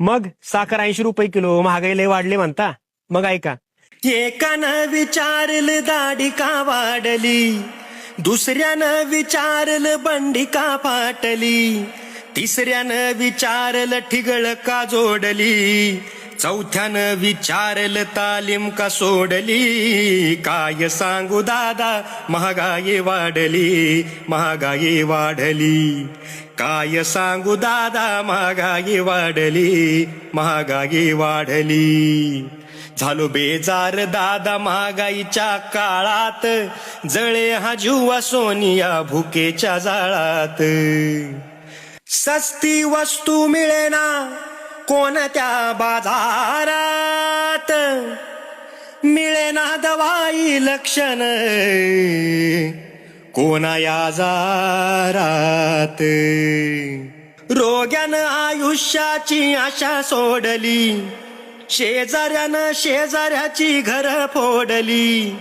मग साखर 80 रुपये किलो, महागाई लय वाढली म्हणता. मग ऐका, एकानं विचारलं दाढी का वाढली, दुसऱ्यानं विचारलं बंडी का फाटली, तिसऱ्यानं विचारलं ठिगळ का जोडली, चौथ्यानं विचारलं तालीम का सोडली. काय सांगू दादा महागाई वाढली, महागाई वाढली. काय सांगू दादा महागाई वाढली, महागाई वाढली. झालो बेजार दादा महागाईच्या काळात, जळे हा जुवा सोनिया भुकेच्या जाळात. सस्ती वस्तू मिळेना कोणत्या बाजारात, मिळेना दवाई लक्षण कोणा आजारात. रोग्यानं आयुष्याची आशा सोडली, शेजाऱ्यानं शेजाऱ्याची घर फोडली,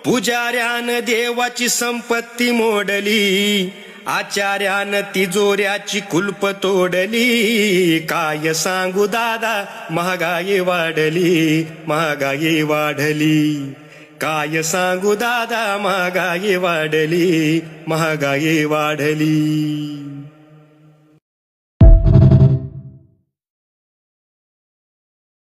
पुजाऱ्यानं देवाची संपत्ती मोडली, आचार्यानं तिजोऱ्याची कुलप तोडली. काय सांगू दादा महागाई वाढली, महागाई वाढली. काय सांगू दादा महागाई वाढली, महागाई वाढली.